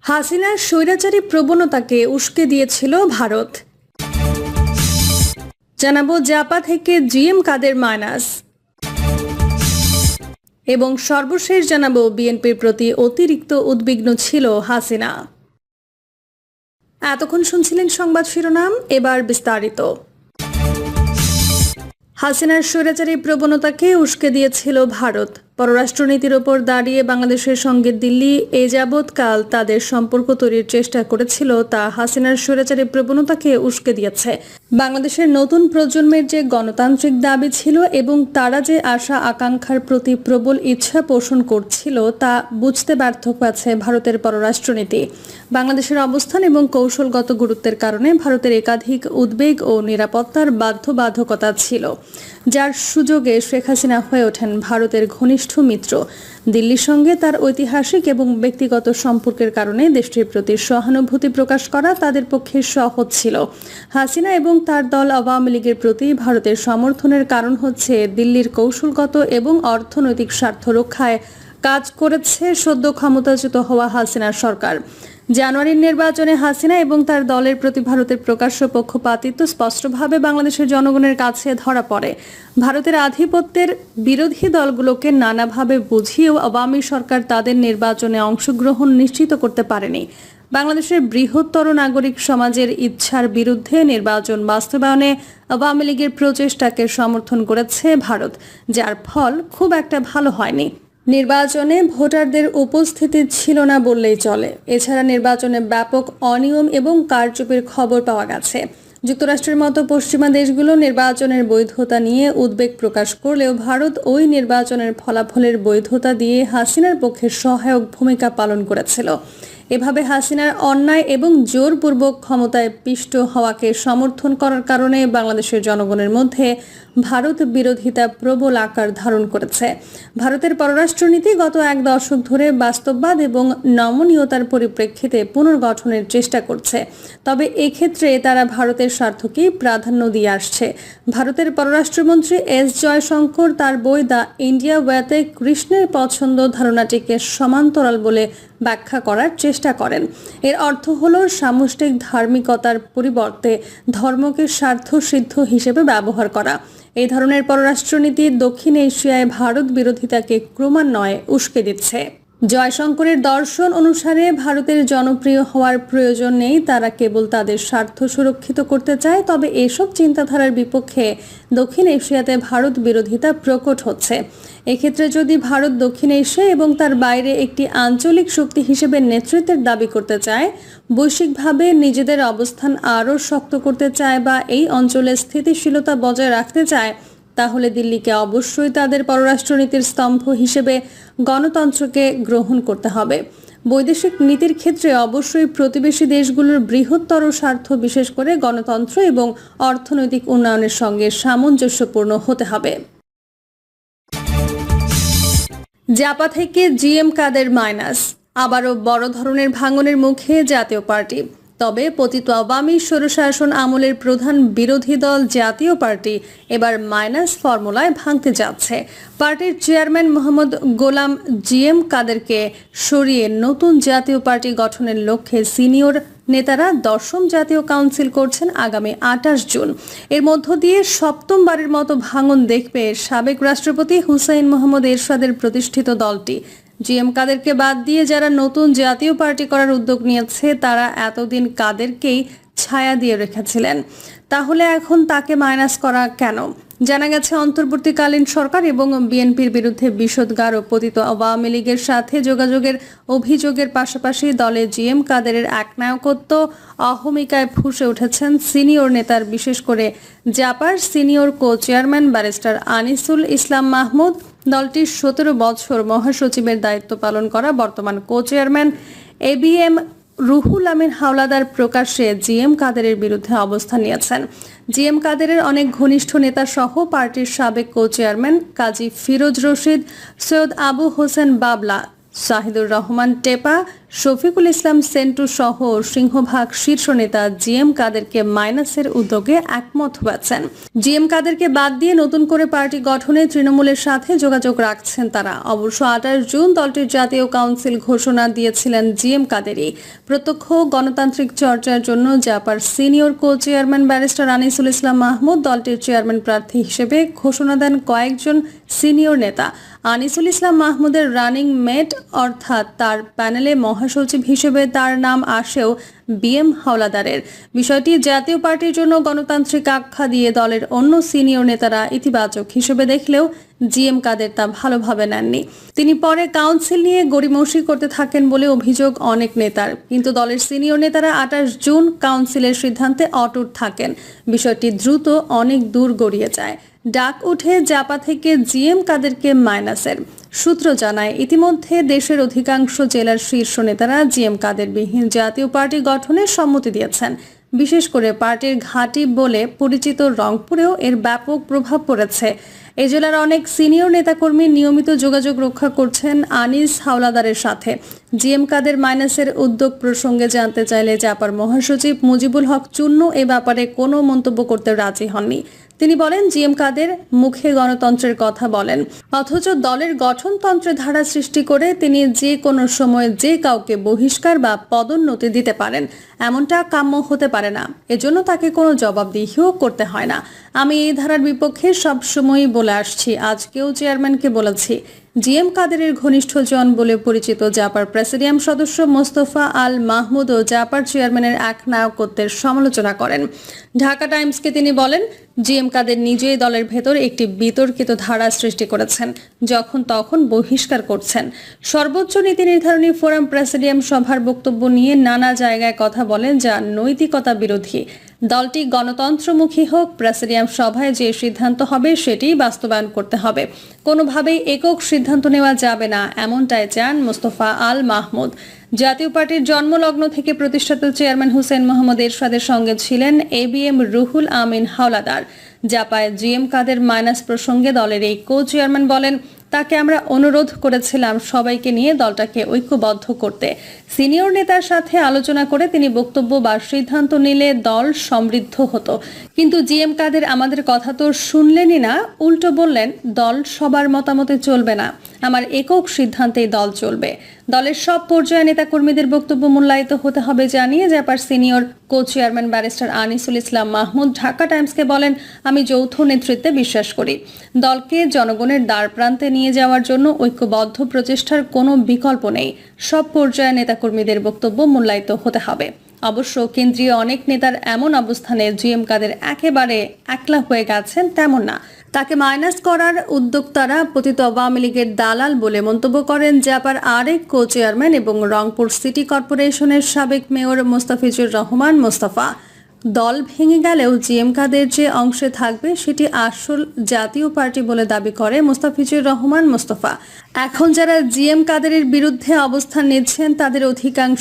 হাসিনার স্বৈরাচারী প্রবণতাকে উস্কে দিয়েছিল ভারত। জানাবো জাপা থেকে জিএম কাদের মাইনাস এবং সর্বশেষ জানাবো বিএনপির প্রতি অতিরিক্ত উদ্বিগ্ন ছিল হাসিনা। এতক্ষণ শুনছিলেন সংবাদ শিরোনাম, এবার বিস্তারিত। হাসিনার স্বৈরাচারী প্রবণতাকে উস্কে দিয়েছিল ভারত। পররাষ্ট্রনীতির ওপর দাঁড়িয়ে বাংলাদেশের সঙ্গে দিল্লি এ যাবৎকাল তাদের সম্পর্ক তৈরির চেষ্টা করেছিল, তা হাসিনার স্বৈরাচারী প্রবণতাকে উস্কে দিয়েছে। বাংলাদেশের নতুন প্রজন্মের যে গণতান্ত্রিক দাবি ছিল এবং তারা যে আশা আকাঙ্ক্ষার প্রতি প্রবল ইচ্ছা পোষণ করছিল তা বুঝতে ব্যর্থ হয়েছে ভারতের পররাষ্ট্রনীতি। বাংলাদেশের অবস্থান এবং কৌশলগত গুরুত্বের কারণে ভারতের একাধিক উদ্বেগ ও নিরাপত্তার বাধ্যবাধকতা ছিল, যার সুযোগে শেখ হাসিনা হয়ে ওঠেন ভারতের ঘনিষ্ঠ মিত্র। দিল্লির সঙ্গে তার ঐতিহাসিক এবং ব্যক্তিগত সম্পর্কের কারণে দেশটির প্রতি সহানুভূতি প্রকাশ করা তাদের পক্ষে সহজ ছিল। হাসিনা এবং তার দল আওয়ামী লীগের প্রতি ভারতের সমর্থনের কারণ হচ্ছে দিল্লির কৌশলগত এবং অর্থনৈতিক স্বার্থ রক্ষায় কাজ করেছে সদ্য ক্ষমতাচ্যুত হওয়া হাসিনার সরকার। জানুয়ারির নির্বাচনে হাসিনা এবং তার দলের প্রতি ভারতের প্রকাশ্য পক্ষপাতিত্ব স্পষ্টভাবে বাংলাদেশের জনগণের কাছে ধরা পড়ে। ভারতের আধিপত্যের বিরোধী দলগুলোকে নানাভাবে বুঝিয়েও আওয়ামী সরকার তাদের নির্বাচনে অংশগ্রহণ নিশ্চিত করতে পারেনি। বাংলাদেশের বৃহত্তর নাগরিক সমাজের ইচ্ছার বিরুদ্ধে নির্বাচন বাস্তবায়নে আওয়ামী লীগের প্রচেষ্টাকে সমর্থন করেছে ভারত, যার ফল খুব একটা ভালো হয়নি। নির্বাচনে ভোটারদের উপস্থিতি ছিল না বললেই চলে। এছাড়া নির্বাচনে ব্যাপক অনিয়ম এবং কারচুপির খবর পাওয়া গেছে। যুক্তরাষ্ট্রের মতো পশ্চিমা দেশগুলো নির্বাচনের বৈধতা নিয়ে উদ্বেগ প্রকাশ করলেও ভারত ওই নির্বাচনের ফলাফলের বৈধতা দিয়ে হাসিনার পক্ষে সহায়ক ভূমিকা পালন করেছিল। এভাবে হাসিনার অন্যায় এবং জোরপূর্বক ক্ষমতায় পিষ্ট হওয়াকে সমর্থন করার কারণে বাংলাদেশের জনগণের মধ্যে ভারত বিরোধিতা প্রবল আকার ধারণ করেছে। ভারতের পররাষ্ট্রনীতি গত এক দশক ধরে বাস্তববাদ এবং নমনীয়তার পরিপ্রেক্ষিতে পুনর্গঠনের চেষ্টা করছে, তবে এক্ষেত্রে তারা ভারতের স্বার্থকেই প্রাধান্য দিয়ে আসছে। ভারতের পররাষ্ট্রমন্ত্রী এস জয়শঙ্কর তার বই দ্য ইন্ডিয়া ওয়েতে কৃষ্ণের পছন্দ ধারণাটিকে সমান্তরাল বলে ব্যাখ্যা করার চেষ্টা করেন। এর অর্থ হল সামষ্টিক ধার্মিকতার পরিবর্তে ধর্মকে স্বার্থ সিদ্ধ হিসেবে ব্যবহার করা। এই ধরনের পররাষ্ট্রনীতি দক্ষিণ এশিয়ায় ভারত বিরোধিতাকে ক্রমান্বয়ে উস্কে দিচ্ছে। জয়শঙ্করের দর্শন অনুসারে ভারতের জনপ্রিয় হওয়ার প্রয়োজন নেই, তারা কেবল তাদের স্বার্থ সুরক্ষিত করতে চায়। তবে এসব চিন্তাধারার বিপক্ষে দক্ষিণ এশিয়াতে ভারত বিরোধিতা প্রকট হচ্ছে। এক্ষেত্রে যদি ভারত দক্ষিণ এশিয়া এবং তার বাইরে একটি আঞ্চলিক শক্তি হিসেবে নেতৃত্বের দাবি করতে চায়, বৈশ্বিকভাবে নিজেদের অবস্থান আরও শক্ত করতে চায় বা এই অঞ্চলে স্থিতিশীলতা বজায় রাখতে চায়, তাহলে দিল্লিকে অবশ্যই তাদের পররাষ্ট্রনীতির স্তম্ভ হিসেবে গণতন্ত্রকে গ্রহণ করতে হবে। বৈদেশিক নীতির ক্ষেত্রে অবশ্যই প্রতিবেশী দেশগুলোর বৃহত্তর স্বার্থ, বিশেষ করে গণতন্ত্র এবং অর্থনৈতিক উন্নয়নের সঙ্গে সামঞ্জস্যপূর্ণ হতে হবে। জাপা থেকে জিএম কাদের মাইনাস, আবারও বড় ধরনের ভাঙনের মুখে জাতীয় পার্টি। তবে পতিত আওয়ামী স্বৈরশাসন আমলের প্রধান বিরোধী দল জাতীয় পার্টি এবার মাইনাস ফর্মুলায় ভাঙতে যাচ্ছে। পার্টির চেয়ারম্যান মোহাম্মদ গোলাম জিএম কাদেরকে সরিয়ে নতুন জাতীয় পার্টি গঠনের লক্ষ্যে সিনিয়র নেতারা 10ম জাতীয় কাউন্সিল করছেন আগামী 28 জুন। এর মধ্য দিয়ে সপ্তমবারের মতো ভাঙন দেখবে সাবেক রাষ্ট্রপতি হুসাইন মোহাম্মদ এরশাদের প্রতিষ্ঠিত দলটি। জিএম কাদেরকে বাদ দিয়ে যারা নতুন জাতীয় পার্টি করার উদ্যোগ নিয়েছে তারা এতদিন কাদেরকেই ছায়া দিয়ে রেখেছিলেন, তাহলে এখন তাকে মাইনাস করা কেন? জানা গেছে অন্তর্বর্তীকালীন সরকার এবং বিএনপির বিরুদ্ধে বিষোদগার ও পতিত আওয়ামী লীগের সাথে যোগাযোগের অভিযোগের পাশাপাশি দলে জিএম কাদেরের একনায়কত্ব অহমিকায় ফুঁসে উঠেছেন সিনিয়র নেতার, বিশেষ করে জাপার senior co chairman barrister Anisul Islam Mahmud. দলটির 17 বছর মহাসচিবের দায়িত্ব পালন করা বর্তমান co chairman ABM Ruhul Amin Hawlader প্রকাশ্যে জিএম কাদেরের বিরুদ্ধে অবস্থান নিয়েছেন। জিএম কাদেরের অনেক ঘনিষ্ঠ নেতা সহ পার্টির সাবেক কো চেয়ারম্যান কাজী ফিরোজ রশিদ, সৈয়দ আবু হোসেন বাবলা, শাহিদুর রহমান টেপা, শফিকুল ইসলাম সেন্টু সহ সিংহভাগ শীর্ষ নেতা জিএম কাদেরকে মাইনাসের উদ্যোগে একমত হয়েছেন। জিএম কাদেরকে বাদ দিয়ে নতুন করে পার্টি গঠনে তৃণমূলের সাথে যোগাযোগ রাখছেন তারা। অবশ্য 28 জুন দলটির জাতীয় কাউন্সিল ঘোষণা দিয়েছিলেন জিএম কাদেরই। প্রত্যক্ষ গণতান্ত্রিক চর্চার জন্য জাপার senior co chairman barrister Anisul Islam Mahmud দলটির চেয়ারম্যান প্রার্থী হিসেবে ঘোষণা দেন কয়েকজন সিনিয়র নেতা। আনিসুল ইসলাম মাহমুদের রানিং মেট অর্থাৎ তার প্যানেলে মহাসচিব হিসেবে তার নাম আসেও বিএম হাওলাদারের। বিষয়টি জাতীয় পার্টির জন্য গণতান্ত্রিক আখ্যা দিয়ে দলের অন্য সিনিয়র নেতারা ইতিবাচক হিসেবে দেখলেও জিএম কাদের তা ভালোভাবে নেননি। তিনি পরে কাউন্সিল নিয়ে গড়িমসি করতে থাকেন বলে অভিযোগ অনেক নেতার। কিন্তু দলের সিনিয়র নেতারা 28 জুন কাউন্সিলের সিদ্ধান্তে অটুট থাকেন। বিষয়টি দ্রুত অনেক দূর গড়িয়ে যায়। ডাক উঠে জাপা থেকে জিএম কাদেরকে মাইনাসের। সূত্র জানায়, ইতিমধ্যে দেশের অধিকাংশ জেলার শীর্ষ নেতারা জিএম কাদেরবিহীন জাতীয় পার্টি গঠনে সম্মতি দিয়েছেন। বিশেষ করে পার্টির ঘাঁটি বলে পরিচিত রংপুরেও এর ব্যাপক প্রভাব পড়েছে। এই জেলার অনেক সিনিয়র নেতাকর্মী নিয়মিত যোগাযোগ রক্ষা করছেন আনিস হাওলাদারের সাথে। জিএম কাদের মাইনাসের উদ্যোগ প্রসঙ্গে জানতে চাইলে জাপার মহাসচিব মুজিবুল হক চুন্নু এ ব্যাপারে কোনো মন্তব্য করতে রাজি হননি। তিনি বলেন, জিএম কাদের মুখে গণতন্ত্রের কথা বলেন, অথচ দলের গঠনতন্ত্রে ধারা সৃষ্টি করে তিনি যে কোনো সময় যে কাউকে বহিষ্কার বা পদোন্নতি দিতে পারেন, এমনটা কাম্য হতে পারে না। এজন্য তাকে কোনো জবাবদিহিও করতে হয় না। আমি এই ধারার বিপক্ষে সবসময়ই বলে আসছি, আজকেও চেয়ারম্যানকে বলেছি। জিএম কাদেরের ঘনিষ্ঠজন বলে পরিচিত জাপার প্রেসিডিয়াম সদস্য মোস্তফা আল মাহমুদ ও জাপার চেয়ারম্যানের একনায়কত্বের সমালোচনা করেন। ঢাকা টাইমসকে তিনি বলেন, জিএম কাদের নিজেই দলের ভেতর একটি বিতর্কিত ধারা সৃষ্টি করেছেন, যখন তখন বহিষ্কার করছেন। সর্বোচ্চ নীতি নির্ধারণী ফোরাম প্রেসিডিয়াম সভার বক্তব্য নিয়ে নানা জায়গায় কথা বলেন, যা নৈতিকতা বিরোধী। দলটি গণতন্ত্রমুখী হোক, প্রেসিডিয়াম সভায় যে সিদ্ধান্ত হবে সেটি বাস্তবায়ন করতে হবে। কোনোভাবেই একক সিদ্ধান্ত নেওয়া যাবে না, এমনটাই চান মোস্তফা আল মাহমুদ। জাতীয় পার্টির জন্মলগ্ন থেকে প্রতিষ্ঠাতা চেয়ারম্যান হুসেন মোহাম্মদ এরশাদের সঙ্গে ছিলেন এবিএম রুহুল আমিন হাওলাদার। জাপায় জিএম কাদের মাইনাস প্রসঙ্গে দলের এই কো চেয়ারম্যান বলেন, তাকে আমরা অনুরোধ করেছিলাম সবাইকে নিয়ে দলটাকে ঐক্যবদ্ধ করতে। সিনিয়র নেতার সাথে আলোচনা করে তিনি বক্তব্য বা সিদ্ধান্ত নিলে দল সমৃদ্ধ হতো। কিন্তু জিএম কাদের আমাদের কথা তো শুনলেনই না, উল্টো বললেন দল সবার মতামতে চলবে না, আমার একক সিদ্ধান্তেই দল চলবে। দলের সব পর্যায়ে নেতাকর্মীদের বক্তব্য মূল্যায়িত হতে হবে জানিয়ে জাপার senior co chairman barrister Anisul Islam Mahmud Dhaka টাইমসকে বলেন, আমি যৌথ নেতৃত্বে বিশ্বাস করি। দলকে জনগণের দ্বারপ্রান্তে নিয়ে যাওয়ার জন্য ঐক্যবদ্ধ প্রচেষ্টার কোনো বিকল্প নেই। সব পর্যায়ে নেতাকর্মীদের বক্তব্য মূল্যায়িত হতে হবে। অবশ্য কেন্দ্রীয় অনেক নেতার এমন অবস্থানে জিএম কাদের একেবারে একলা হয়ে গেছেন তেমন না। তাকে মাইনাস করার উদ্যোক্তারা পতিত আওয়ামী লীগের দালাল বলে মন্তব্য করেন জাপার আরেক কো চেয়ারম্যান এবং রংপুর সিটি কর্পোরেশনের সাবেক মেয়র মোস্তাফিজুর রহমান মোস্তফা। দল ভেঙে গেলেও জিএম কাদের যে অংশে থাকবে সেটি আসল জাতীয় পার্টি বলে দাবি করে মোস্তাফিজুর রহমান মোস্তফা। এখন যারা জিএম কাদেরের বিরুদ্ধে অবস্থান নিচ্ছেন তাদের অধিকাংশ